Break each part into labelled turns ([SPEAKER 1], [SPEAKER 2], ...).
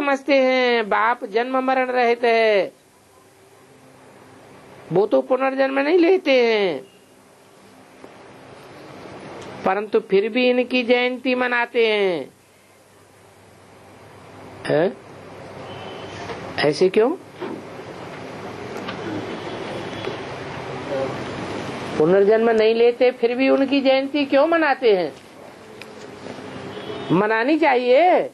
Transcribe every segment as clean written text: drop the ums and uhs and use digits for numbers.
[SPEAKER 1] समझते हैं बाप जन्म मरण रहित है, वो तो पुनर्जन्म नहीं लेते हैं, परंतु फिर भी इनकी जयंती मनाते हैं। है? ऐसे क्यों? पुनर्जन्म नहीं लेते फिर भी उनकी जयंती क्यों मनाते हैं? मनानी चाहिए।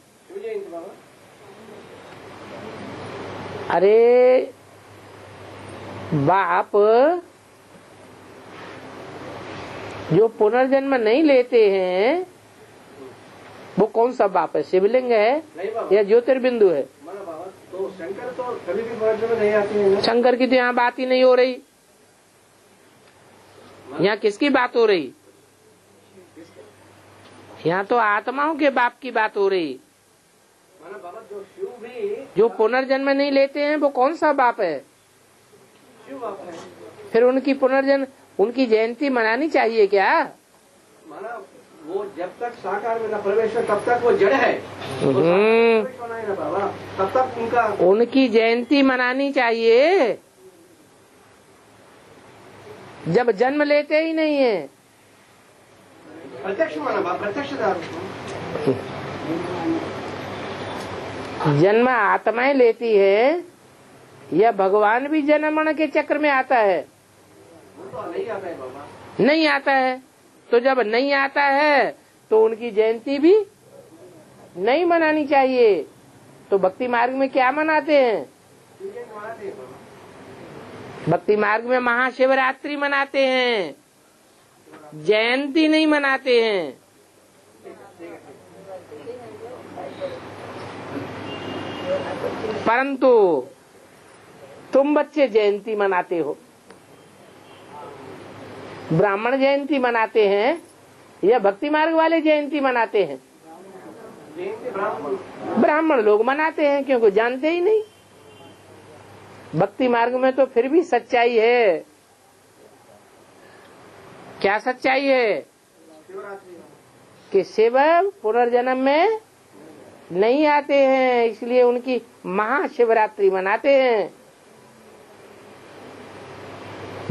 [SPEAKER 1] अरे बाप जो पुनर्जन्म नहीं लेते हैं वो कौन सा बाप है? शिवलिंग है या ज्योतिर्बिंदु है?
[SPEAKER 2] तो शंकर तो कभी भी पुनर्जन्म नहीं आती है।
[SPEAKER 1] शंकर की तो यहाँ बात ही नहीं हो रही। यहाँ किसकी बात हो रही? यहाँ तो आत्माओं के बाप की बात हो रही।
[SPEAKER 2] बाबा जो शिव भी
[SPEAKER 1] जो पुनर्जन्म नहीं लेते हैं वो कौन सा बाप है?
[SPEAKER 2] शिव बाप है।
[SPEAKER 1] फिर उनकी पुनर्जन्म उनकी जयंती मनानी चाहिए क्या?
[SPEAKER 2] माना वो जब तक साकार में न प्रवेश है तब तक वो जड़ है। बाबा तब तक
[SPEAKER 1] उनकी जयंती मनानी चाहिए। जब जन्म लेते ही नहीं है।
[SPEAKER 2] प्रत्यक्ष माना बाबा, प्रत्यक्ष
[SPEAKER 1] जन्म आत्माएं लेती है या भगवान भी जन्म मरण के चक्र में आता है?
[SPEAKER 2] तो नहीं आता है बाबा।
[SPEAKER 1] नहीं आता है। तो जब नहीं आता है तो उनकी जयंती भी नहीं मनानी चाहिए। तो भक्ति मार्ग में क्या मनाते हैं? भक्ति मार्ग में महाशिवरात्रि मनाते हैं, जयंती नहीं मनाते हैं। परंतु तुम बच्चे जयंती मनाते हो। ब्राह्मण जयंती मनाते हैं या भक्ति मार्ग वाले जयंती मनाते हैं? ब्राह्मण लोग मनाते हैं क्योंकि जानते ही नहीं। भक्ति मार्ग में तो फिर भी सच्चाई है। क्या सच्चाई है? कि शिव पुनर्जन्म में नहीं आते हैं, इसलिए उनकी महाशिवरात्रि मनाते हैं।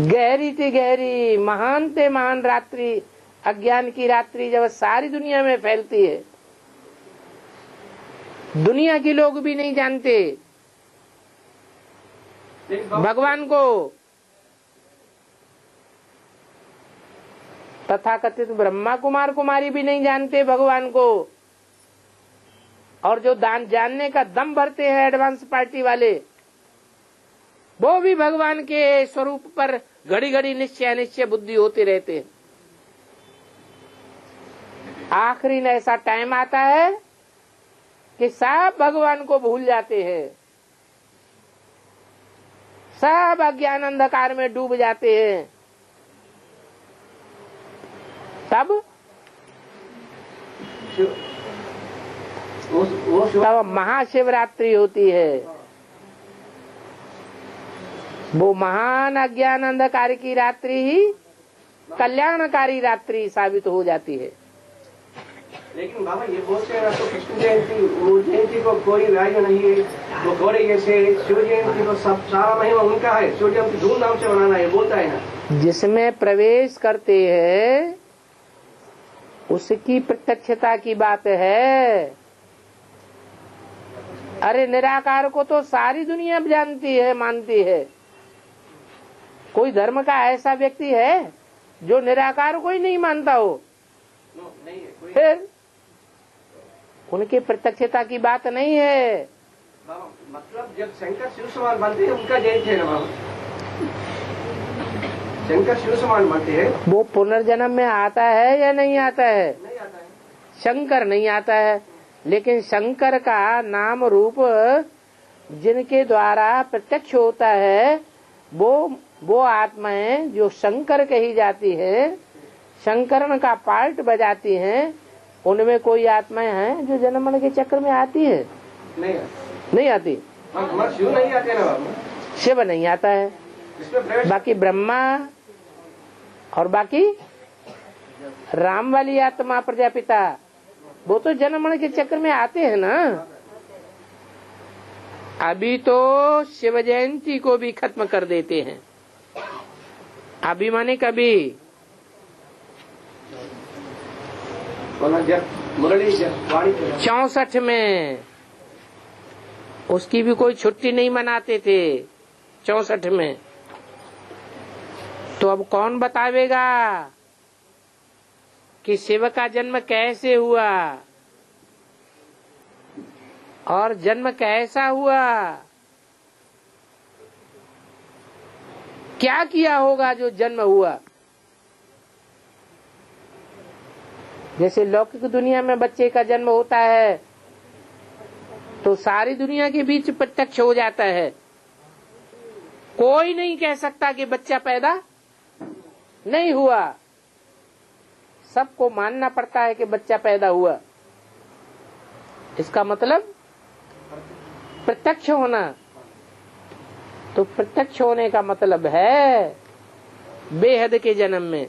[SPEAKER 1] गहरी से गहरी, महान से महान रात्रि, अज्ञान की रात्रि जब सारी दुनिया में फैलती है, दुनिया के लोग भी नहीं जानते भगवान को। तथाकथित ब्रह्मा कुमार कुमारी भी नहीं जानते भगवान को। और जो जानने का दम भरते हैं एडवांस पार्टी वाले, वो भी भगवान के स्वरूप पर घड़ी घड़ी निश्चय बुद्धि होते रहते हैं। आखिरी में ऐसा टाइम आता है कि सब भगवान को भूल जाते हैं, सब अज्ञान अंधकार में डूब जाते हैं। तब महाशिवरात्रि होती है। वो महान अज्ञान अंधकार की रात्रि ही कल्याणकारी रात्रि साबित हो जाती है।
[SPEAKER 2] लेकिन बाबा ये बोलते हैं तो कृष्ण जयंती, वो जयंती को कोई वैल्यू नहीं है, वो गौरी जैसे शिव जयंती को सब सारा महिमा उनका है, शिव जयंती धूमधाम से मनाना है, बोलता है ना।
[SPEAKER 1] जिसमें प्रवेश करते हैं उसकी प्रत्यक्षता की बात है। अरे निराकार को तो सारी दुनिया जानती है, मानती है। कोई धर्म का ऐसा व्यक्ति है जो निराकार को ही नहीं मानता हो?
[SPEAKER 2] नहीं है।
[SPEAKER 1] फिर उनकी प्रत्यक्षता की बात नहीं है।
[SPEAKER 2] बाबा मतलब जब शंकर शिव समान बनते हैं उनका जयंती है ना बाबा। शंकर शिव समान बनते हैं,
[SPEAKER 1] वो पुनर्जन्म में आता है या नहीं आता है?
[SPEAKER 2] नहीं आता है।
[SPEAKER 1] शंकर नहीं आता है, लेकिन शंकर का नाम रूप जिनके द्वारा प्रत्यक्ष होता है वो आत्माएं जो शंकर कही जाती है, शंकरन का पार्ट बजाती हैं, उनमें कोई आत्माएं हैं जो जन्म मरण के चक्र में आती है? नहीं आती।
[SPEAKER 2] शिव नहीं आते ना बाबा।
[SPEAKER 1] शिव नहीं आता है। बाकी ब्रह्मा और बाकी राम वाली आत्मा प्रजापिता, वो तो जन्म मरण के चक्र में आते हैं ना। अभी तो शिव जयंती को भी खत्म कर देते हैं। अभी माने कभी,
[SPEAKER 2] मुरली
[SPEAKER 1] 64 में उसकी भी कोई छुट्टी नहीं मनाते थे 64 में। तो अब कौन बतावेगा कि शिव का जन्म कैसे हुआ और जन्म कैसा हुआ, क्या किया होगा जो जन्म हुआ। जैसे लौकिक दुनिया में बच्चे का जन्म होता है तो सारी दुनिया के बीच प्रत्यक्ष हो जाता है। कोई नहीं कह सकता कि बच्चा पैदा नहीं हुआ, सबको मानना पड़ता है कि बच्चा पैदा हुआ। इसका मतलब प्रत्यक्ष होना। तो प्रत्यक्ष होने का मतलब है बेहद के जन्म में